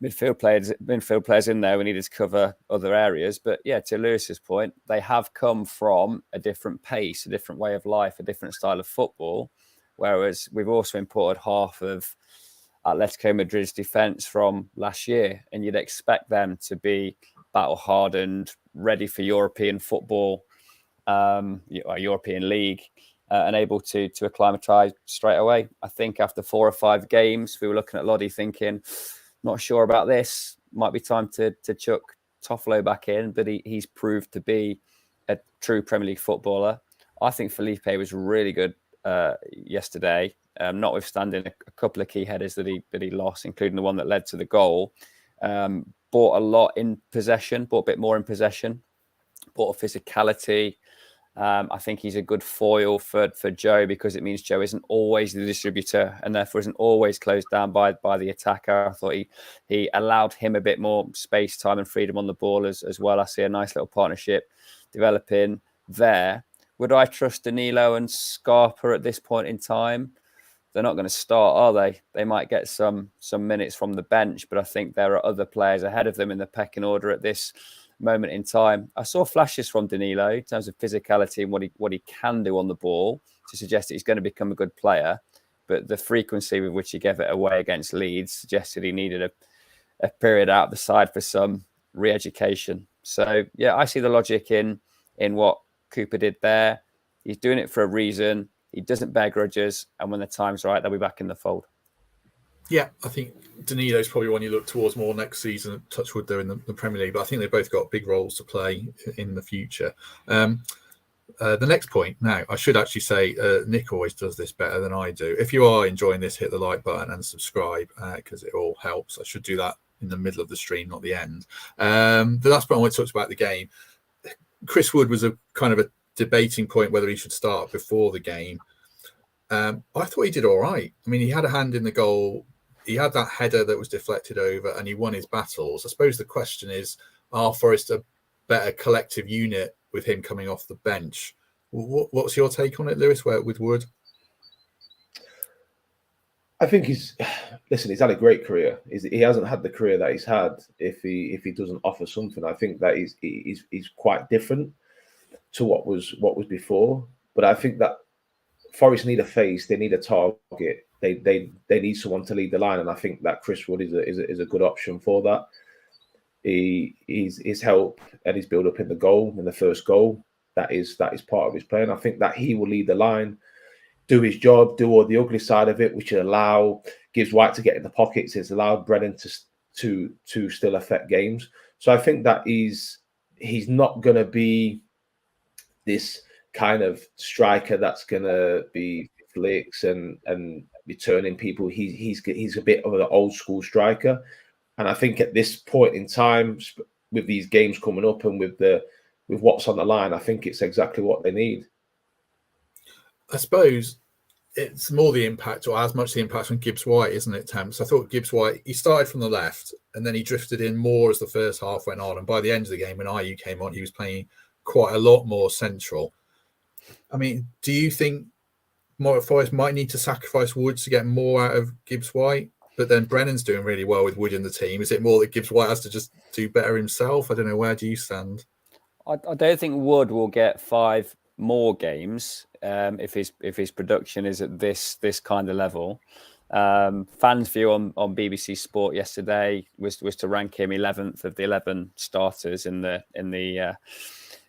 midfield players in there. We needed to cover other areas. But yeah, to Lewis's point, they have come from a different pace, a different way of life, a different style of football. Whereas we've also imported half of Atletico Madrid's defence from last year, and you'd expect them to be battle hardened, ready for European football, European League, and able to acclimatise straight away. I think after 4 or 5 games, we were looking at Lodi thinking, not sure about this. Might be time to chuck Toffolo back in, but he's proved to be a true Premier League footballer. I think Felipe was really good yesterday, notwithstanding a couple of key headers that he lost, including the one that led to the goal. Bought a lot in possession, bought a bit more in possession, bought a physicality. I think he's a good foil for Joe, because it means Joe isn't always the distributor and therefore isn't always closed down by the attacker. I thought he allowed him a bit more space, time and freedom on the ball as well. I see a nice little partnership developing there. Would I trust Danilo and Scarpa at this point in time? They're not going to start, are they? They might get some minutes from the bench, but I think there are other players ahead of them in the pecking order at this moment in time. I saw flashes from Danilo in terms of physicality and what he can do on the ball to suggest that he's going to become a good player. But the frequency with which he gave it away against Leeds suggested he needed a period out of the side for some re-education. So yeah, I see the logic in what Cooper did there. He's doing it for a reason. He doesn't bear grudges, and when the time's right, they'll be back in the fold. Yeah, I think Danilo's probably one you look towards more next season. Touchwood, they're in the Premier League, but I think they've both got big roles to play in the future. The next point now, I should actually say, Nick always does this better than I do. If you are enjoying this, hit the like button and subscribe, because it all helps. I should do that in the middle of the stream, not the end. The last point I want to talk about the game. Chris Wood was a kind of a debating point whether he should start before the game. I thought he did all right. I mean, he had a hand in the goal he had that header that was deflected over, and he won his battles. I suppose the question is, are Forest a better collective unit with him coming off the bench? What's your take on it, Lewis, with Wood? I think he's had a great career. He hasn't had the career that he's had if he doesn't offer something. I think that he's quite different to what was before. But I think that Forest need a face. They need a target. They need someone to lead the line, and I think that Chris Wood is a good option for that. His help and his build up in the first goal, that is part of his plan. I think that he will lead the line, do his job, do all the ugly side of it, which will allow Gibbs White to get in the pockets. It's allowed Brennan to still affect games. So I think that he's not going to be this kind of striker that's going to be flicks and returning people. He's a bit of an old school striker, and I think at this point in time, with these games coming up and with what's on the line, I think it's exactly what they need. I suppose it's more the impact, or as much the impact on Gibbs White, isn't it, Temps? I thought Gibbs White, he started from the left and then he drifted in more as the first half went on. And by the end of the game, when IU came on, he was playing quite a lot more central. I mean, do you think Forest might need to sacrifice Wood to get more out of Gibbs White? But then Brennan's doing really well with Wood in the team. Is it more that Gibbs White has to just do better himself? I don't know. Where do you stand? I don't think Wood will get 5 more games if his production is at this kind of level. Fans' view on BBC Sport yesterday was to rank him 11th of the 11 starters in the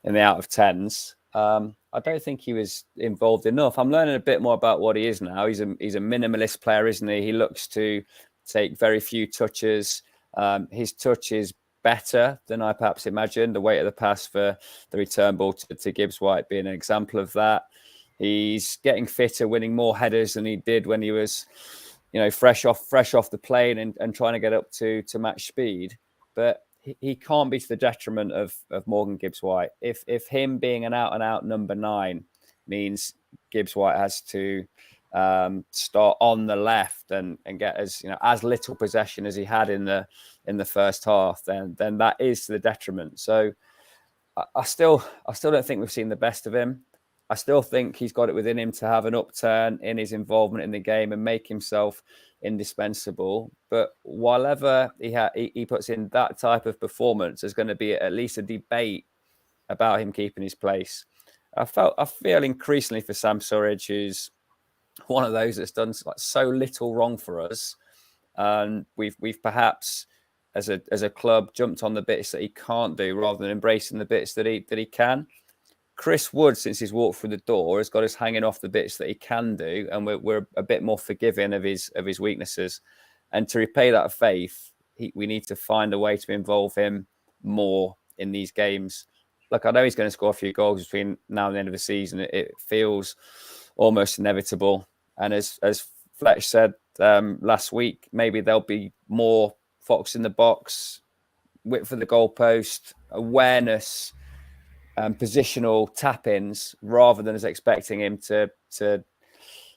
out of 10s. I don't think he was involved enough. I'm learning a bit more about what he is now. He's a minimalist player, isn't he? He looks to take very few touches. His touch is better than I perhaps imagined. The weight of the pass for the return ball to Gibbs White being an example of that. He's getting fitter, winning more headers than he did when he was, fresh off the plane and trying to get up to match speed. But he can't be to the detriment of Morgan Gibbs White. If him being an out and out number 9 means Gibbs White has to start on the left and get as little possession as he had in the first half, then that is to the detriment. So I still don't think we've seen the best of him. I still think he's got it within him to have an upturn in his involvement in the game and make himself indispensable. But while ever he puts in that type of performance, there's going to be at least a debate about him keeping his place. I feel increasingly for Sam Surridge, who's one of those that's done so little wrong for us, and we've perhaps as a club jumped on the bits that he can't do rather than embracing the bits that he can. Chris Wood, since he's walked through the door, has got us hanging off the bits that he can do, and we're a bit more forgiving of his weaknesses. And to repay that faith, we need to find a way to involve him more in these games. Look, I know he's going to score a few goals between now and the end of the season. It feels almost inevitable. And as Fletch said last week, maybe there'll be more fox in the box, width of the goalpost, awareness, positional tap-ins, rather than as expecting him to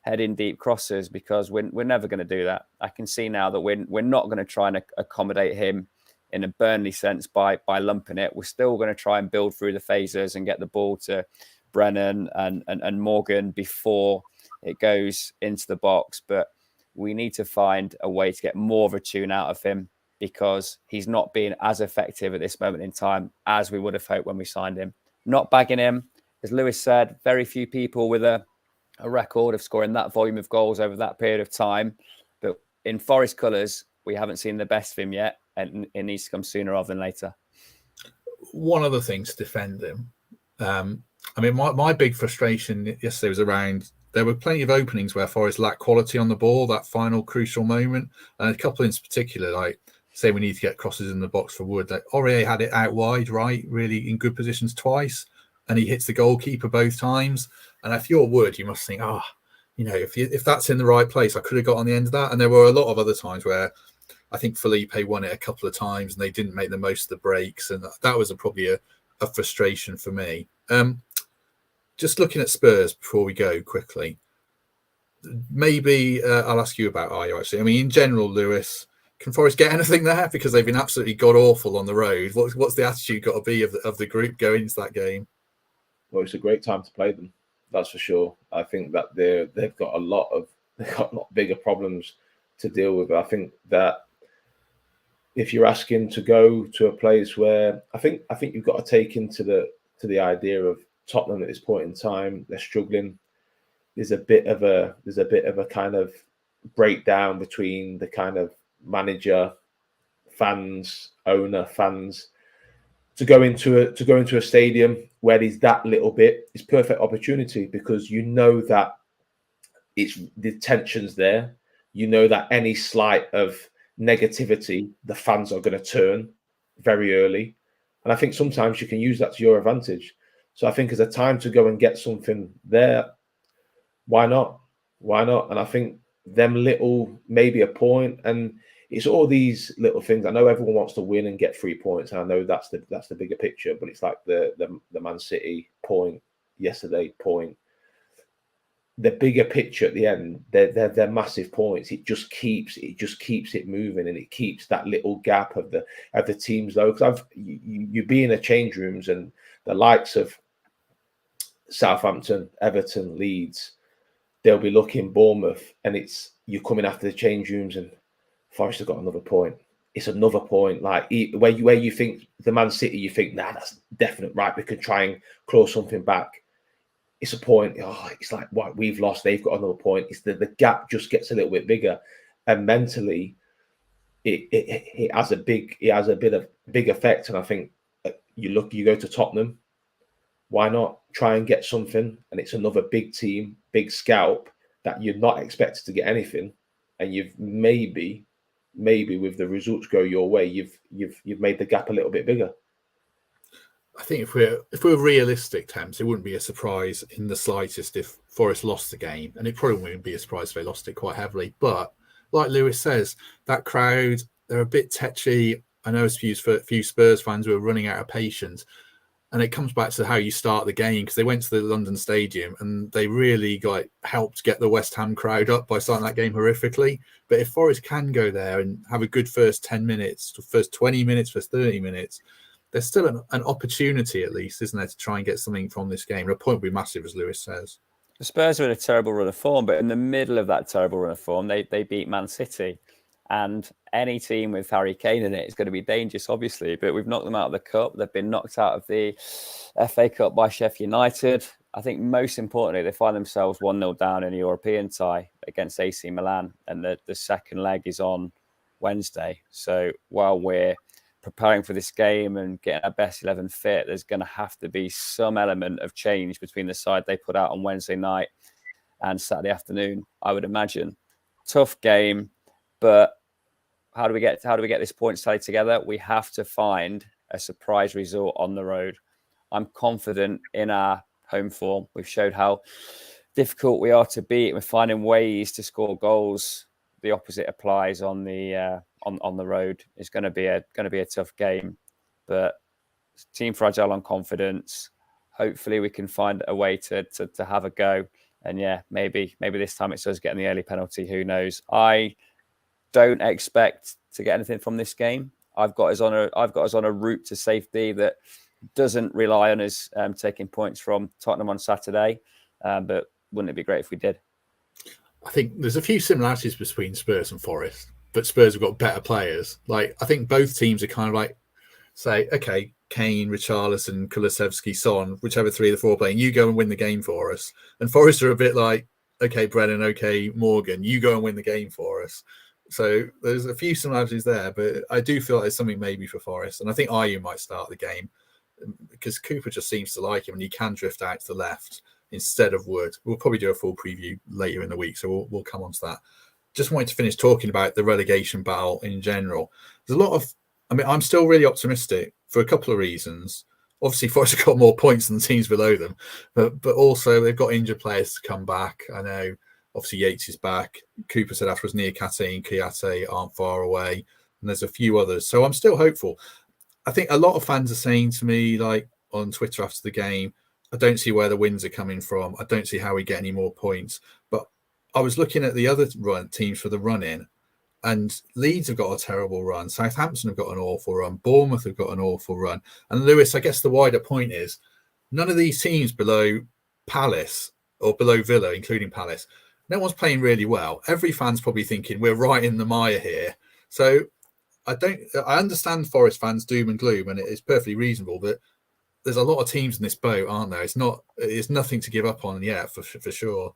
head in deep crosses, because we're never going to do that. I can see now that we're not going to try and accommodate him in a Burnley sense by lumping it. We're still going to try and build through the phases and get the ball to Brennan and Morgan before it goes into the box. But we need to find a way to get more of a tune out of him, because he's not being as effective at this moment in time as we would have hoped when we signed him. Not bagging him. As Lewis said, very few people with a record of scoring that volume of goals over that period of time. But in Forest colours, we haven't seen the best of him yet, and it needs to come sooner rather than later. One other thing to defend him. I mean, my big frustration yesterday was around, there were plenty of openings where Forest lacked quality on the ball, that final crucial moment. And a couple in particular, like, say we need to get crosses in the box for Wood. Like Aurier had it out wide, right, really in good positions twice, and he hits the goalkeeper both times. And if you're Wood, you must think, if that's in the right place, I could have got on the end of that. And there were a lot of other times where I think Felipe won it a couple of times and they didn't make the most of the breaks, and that was probably a frustration for me. Just looking at Spurs before we go quickly. maybe I'll ask you about Ayo, actually. I mean, in general, Lewis, can Forest get anything there? Because they've been absolutely god-awful on the road. What's the attitude got to be of the group going into that game? Well, it's a great time to play them, that's for sure. I think that they've got a lot bigger problems to deal with. I think that if you're asking to go to a place where I think you've got to take into the idea of Tottenham at this point in time, they're struggling. There's a bit of a kind of breakdown between the kind of manager, fans, owner, fans. To go into a stadium where there's that little bit is perfect opportunity, because you know that it's the tension's there. You know that any slight of negativity, the fans are going to turn very early. And I think sometimes you can use that to your advantage. So I think as a time to go and get something there, why not? Why not? And I think them little, maybe a point, and it's all these little things. I know everyone wants to win and get 3 points, and I know that's the bigger picture. But it's like the Man City point yesterday point. The bigger picture at the end, they're massive points. It just keeps it moving, and it keeps that little gap of the teams though. Because you be in the change rooms, and the likes of Southampton, Everton, Leeds, they'll be looking Bournemouth, and you're coming after the change rooms, and Forest have got another point. It's another point. Like where you think the Man City, you think, nah, that's definite, right? We can try and claw something back. It's a point. Oh, it's like what we've lost. They've got another point. It's the gap just gets a little bit bigger, and mentally, it has a big effect. And I think you go to Tottenham. Why not try and get something? And it's another big team, big scalp that you're not expected to get anything, and you've maybe with the results go your way, you've made the gap a little bit bigger. I think if we're realistic, Thames, it wouldn't be a surprise in the slightest if Forest lost the game, and it probably wouldn't be a surprise if they lost it quite heavily. But like Lewis says, that crowd, they're a bit tetchy. I know a few Spurs fans who are running out of patience. And it comes back to how you start the game, because they went to the London Stadium and they really helped get the West Ham crowd up by starting that game horrifically. But if Forest can go there and have a good first 10 minutes, first 20 minutes, first 30 minutes, there's still an opportunity, at least, isn't there, to try and get something from this game. And a point would be massive, as Lewis says. The Spurs are in a terrible run of form, but in the middle of that terrible run of form, they beat Man City. And any team with Harry Kane in it is going to be dangerous, obviously. But we've knocked them out of the cup. They've been knocked out of the FA Cup by Sheffield United. I think most importantly, they find themselves 1-0 down in a European tie against AC Milan. And the second leg is on Wednesday. So while we're preparing for this game and getting our best 11 fit, there's going to have to be some element of change between the side they put out on Wednesday night and Saturday afternoon, I would imagine. Tough game. But how do we get this point tally together? We have to find a surprise result on the road. I'm confident in our home form. We've showed how difficult we are to beat. We're finding ways to score goals. The opposite applies on the road. It's going to be a tough game, but team fragile on confidence. Hopefully, we can find a way to have a go. And yeah, maybe this time it's us getting the early penalty. Who knows? I don't expect to get anything from this game. I've got us on a route to safety that doesn't rely on us taking points from Tottenham on Saturday. But wouldn't it be great if we did? I think there's a few similarities between Spurs and Forest, but Spurs have got better players. I think both teams are kind of say, okay, Kane, Richarlison, Kulusevski, Son, whichever 3 of the 4 playing, you go and win the game for us. And Forest are a bit like, okay, Brennan, okay, Morgan, you go and win the game for us. So there's a few similarities there, but I do feel like there's something maybe for Forest. And I think Ayew might start the game because Cooper just seems to like him, and he can drift out to the left instead of Wood. We'll probably do a full preview later in the week, so we'll come on to that. Just wanted to finish talking about the relegation battle in general. There's a lot of, I'm still really optimistic for a couple of reasons. Obviously, Forest have got more points than the teams below them, but also they've got injured players to come back. I know, obviously, Yates is back. Cooper said afterwards, Niakate and Kouyaté aren't far away, and there's a few others. So I'm still hopeful. I think a lot of fans are saying to me, on Twitter after the game, I don't see where the wins are coming from. I don't see how we get any more points. But I was looking at the other teams for the run-in, and Leeds have got a terrible run. Southampton have got an awful run. Bournemouth have got an awful run. And Lewis, I guess the wider point is none of these teams below Palace or below Villa, including Palace, no one's playing really well. Every fan's probably thinking we're right in the mire here. So I understand Forest fans' doom and gloom, and it is perfectly reasonable, but there's a lot of teams in this boat, aren't there? It's nothing to give up on yet, for sure.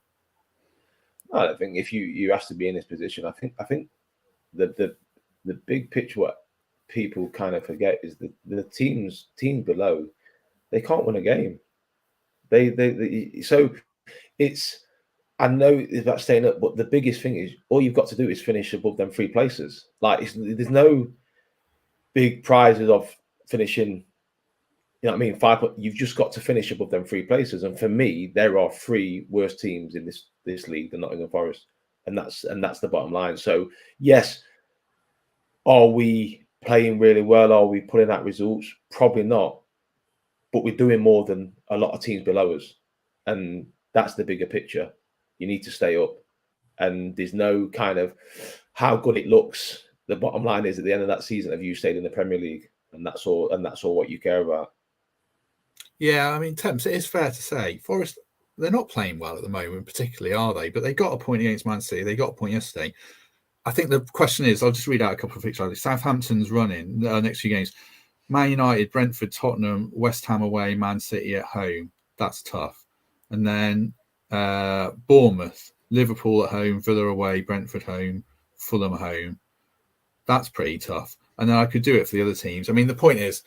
I don't think if you ask to be in this position, I think the big picture, what people kind of forget is the teams below, they can't win a game. So it's, I know it's about staying up, but the biggest thing is all you've got to do is finish above them 3 places. Like there's no big prizes of finishing. You know what I mean? 5. You've just got to finish above them 3 places. And for me, there are 3 worst teams in this league, the Nottingham Forest, and that's the bottom line. So yes, are we playing really well? Are we putting out results? Probably not, but we're doing more than a lot of teams below us, and that's the bigger picture. You need to stay up, and there's no kind of how good it looks. The bottom line is at the end of that season, have you stayed in the Premier League, and that's all what you care about. Yeah, I mean, Temps, it is fair to say Forest, they're not playing well at the moment, particularly, are they? But they got a point against Man City. They got a point yesterday. I think the question is, I'll just read out a couple of fixtures. Southampton's running next few games. Man United, Brentford, Tottenham, West Ham away, Man City at home. That's tough. And then Bournemouth, Liverpool at home, Villa away, Brentford home, Fulham home. That's pretty tough. And then I could do it for the other teams. I mean, the point is,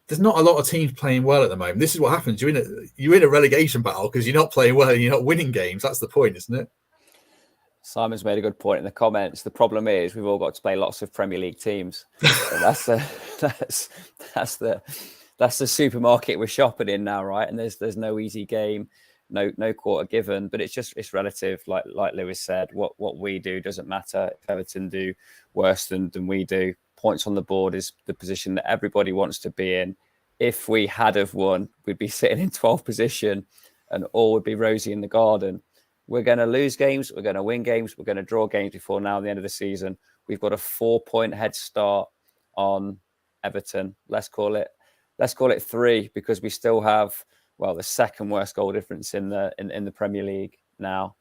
there's not a lot of teams playing well at the moment. This is what happens. You're in a relegation battle because you're not playing well and you're not winning games. That's the point, isn't it? Simon's made a good point in the comments. The problem is we've all got to play lots of Premier League teams. So that's the supermarket we're shopping in now, right? And there's no easy game, no quarter given, but it's relative. Like Lewis said, what we do doesn't matter. If Everton do worse than we do, points on the board is the position that everybody wants to be in. If we had have won, we'd be sitting in 12th position and all would be rosy in the garden. We're going to lose games. We're going to win games. We're going to draw games before now, the end of the season. We've got a 4-point head start on Everton. Let's call it 3 because we still have, the second worst goal difference in the Premier League now.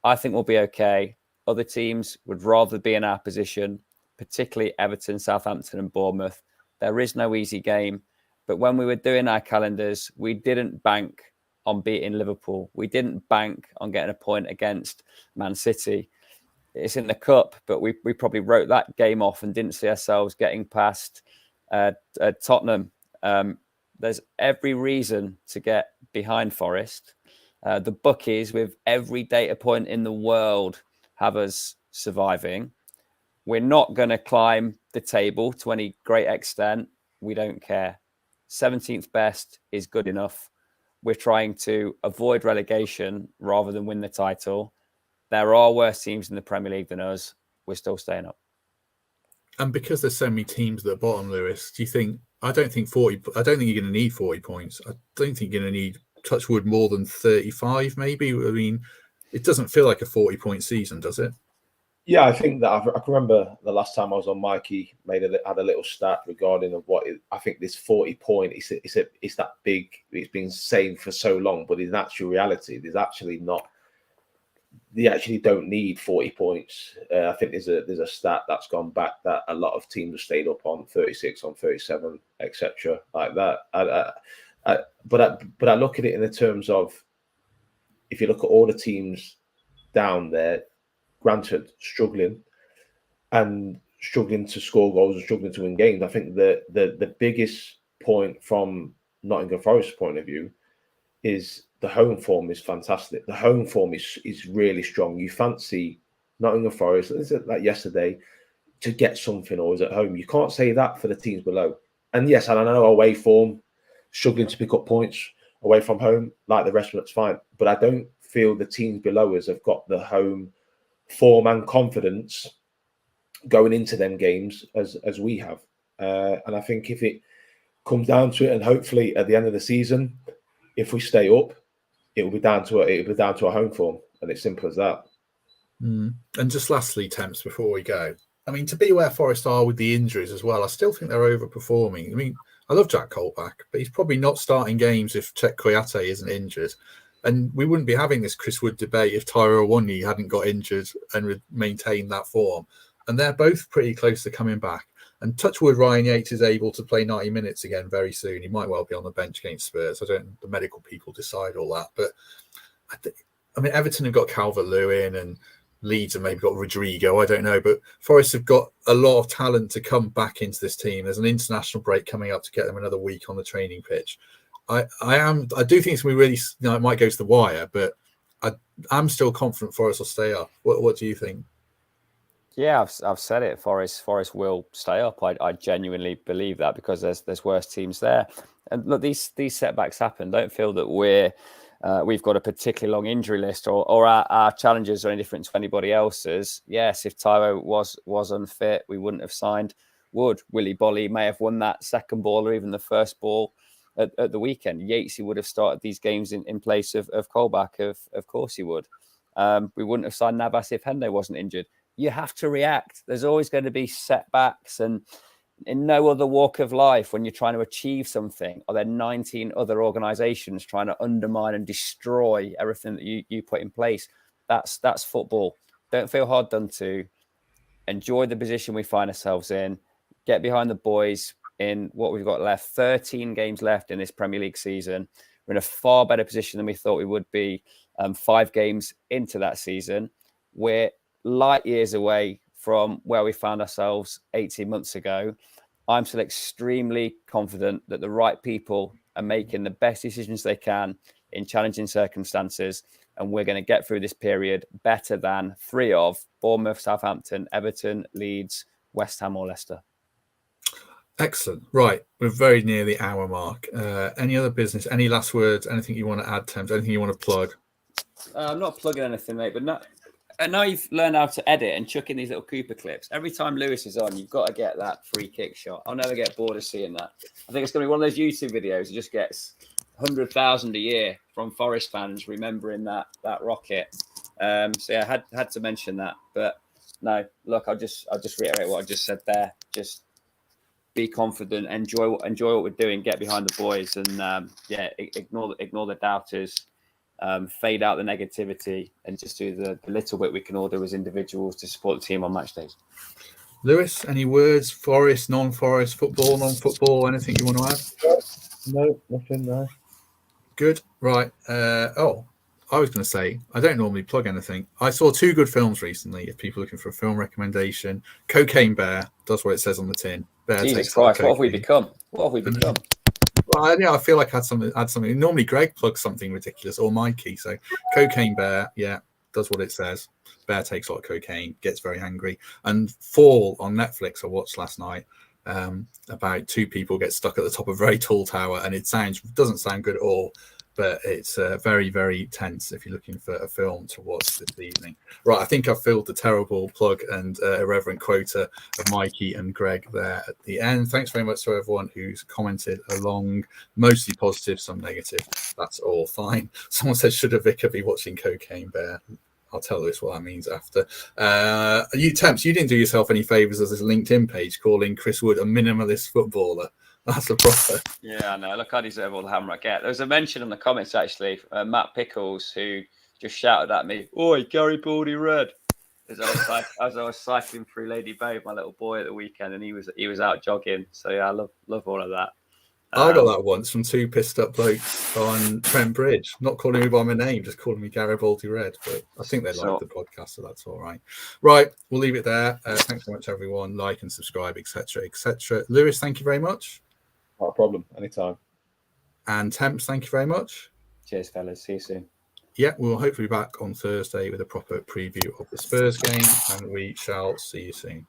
I think we'll be okay. Other teams would rather be in our position, particularly Everton, Southampton and Bournemouth. There is no easy game. But when we were doing our calendars, we didn't bank on beating Liverpool. We didn't bank on getting a point against Man City. It's in the cup, but we probably wrote that game off and didn't see ourselves getting past Tottenham. There's every reason to get behind Forest. The bookies, with every data point in the world, have us surviving. We're not going to climb the table to any great extent. We don't care. 17th best is good enough. We're trying to avoid relegation rather than win the title. There are worse teams in the Premier League than us. We're still staying up. And because there's so many teams at the bottom, Lewis, do you think, I don't think you're going to need 40 points. I don't think you're going to need, touch wood, more than 35 maybe. I mean, it doesn't feel like a 40-point season, does it? Yeah, I think that I can remember the last time I was on, Mikey had a little stat regarding of I think this 40-point. It's that big. It's been saying for so long, but in actual reality, there's actually not. They actually don't need 40 points. I think there's a stat that's gone back that a lot of teams have stayed up on 36, on 37, etc. like that. But I look at it in the terms of, if you look at all the teams down there, granted, struggling to score goals and struggling to win games. I think the biggest point from Nottingham Forest's point of view is the home form is fantastic. The home form is really strong. You fancy Nottingham Forest, like yesterday, to get something always at home. You can't say that for the teams below. And yes, I know away form, struggling to pick up points away from home, like the rest of it's fine. But I don't feel the teams below us have got the home form and confidence going into them games as we have. And I think if it comes down to it, and hopefully at the end of the season, if we stay up, it will be down to a home form, and it's simple as that. And just lastly, Temps, before we go, I mean, to be where Forest are with the injuries as well, I still think they're overperforming. I mean, I love Jack Colback, but he's probably not starting games if Czech Kouyaté isn't injured. And we wouldn't be having this Chris Wood debate if Tyrell Awoniyi hadn't got injured and would maintain that form. And they're both pretty close to coming back. And touchwood, Ryan Yates is able to play 90 minutes again very soon. He might well be on the bench against Spurs. The medical people decide all that. But I mean, Everton have got Calvert-Lewin and Leeds have maybe got Rodrigo. I don't know. But Forest have got a lot of talent to come back into this team. There's an international break coming up to get them another week on the training pitch. I do think it's going to be really, it might go to the wire, but I'm still confident Forest will stay up. What do you think? Yeah, I've said it. Forest will stay up. I genuinely believe that because there's worse teams there. And look, these setbacks happen. Don't feel that we've got a particularly long injury list or our challenges are any different to anybody else's. Yes, if Tyro was unfit, we wouldn't have signed Wood. Willy Bolly may have won that second ball or even the first ball at the weekend. Yatesy would have started these games in place of Colback. Of course he would. We wouldn't have signed Navas if Hendo wasn't injured. You have to react. There's always going to be setbacks, and in no other walk of life, when you're trying to achieve something, are there 19 other organisations trying to undermine and destroy everything that you put in place? That's football. Don't feel hard done to. Enjoy the position we find ourselves in. Get behind the boys in what we've got left. 13 games left in this Premier League season. We're in a far better position than we thought we would be 5 games into that season. We're light years away from where we found ourselves 18 months ago. I'm still extremely confident that the right people are making the best decisions they can in challenging circumstances, and we're going to get through this period better than 3 of Bournemouth, Southampton, Everton, Leeds, West Ham or Leicester. Excellent. Right. We're very near the hour mark. Any other business? Any last words? Anything you want to add, Thames? Anything you want to plug? I'm not plugging anything, mate, but now you've learned how to edit and chuck in these little Cooper clips. Every time Lewis is on, you've got to get that free kick shot. I'll never get bored of seeing that. I think it's going to be one of those YouTube videos that just gets 100,000 a year from Forest fans remembering that rocket. So yeah, I had to mention that. But no, look, I'll just reiterate what I just said there. Just be confident, enjoy what we're doing, get behind the boys, and ignore the doubters. Fade out the negativity and just do the little bit we can all do as individuals to support the team on match days. Lewis, any words? Forest, non-Forest, football, non-football, anything you want to add? No, nothing there. Good. Right. I was going to say, I don't normally plug anything. I saw 2 good films recently. If people are looking for a film recommendation, Cocaine Bear does what it says on the tin. Bear Jesus Christ, what have we become? Well, yeah, I feel like I had something. Normally, Greg plugs something ridiculous, or Mikey. So, Cocaine Bear, yeah, does what it says. Bear takes a lot of cocaine, gets very angry. And Fall on Netflix, I watched last night. About 2 people get stuck at the top of a very tall tower, and it doesn't sound good at all. But it's very, very tense if you're looking for a film to watch this evening. Right, I think I've filled the terrible plug and irreverent quota of Mikey and Greg there at the end. Thanks very much to everyone who's commented along, mostly positive, some negative. That's all fine. Someone said, should a vicar be watching Cocaine Bear? I'll tell Lewis what that means after. You didn't do yourself any favours as this LinkedIn page calling Chris Wood a minimalist footballer. That's a proper. Yeah, I know. Look, I deserve all the hammer I get. There was a mention in the comments, actually, Matt Pickles, who just shouted at me, "Oi, Garibaldi red," as I was cycling through Lady Bay with my little boy at the weekend, and he was out jogging. So yeah, I love all of that. I got that once from 2 pissed up blokes on Trent Bridge, not calling me by my name, just calling me Garibaldi Red. But I think they like the podcast, so that's all right. Right, we'll leave it there. Thanks so much, everyone. Like and subscribe, etc., etc. Lewis, thank you very much. Not a problem. Anytime. And Temps, thank you very much. Cheers, fellas. See you soon. Yeah, we'll hopefully be back on Thursday with a proper preview of the Spurs game, and we shall see you soon.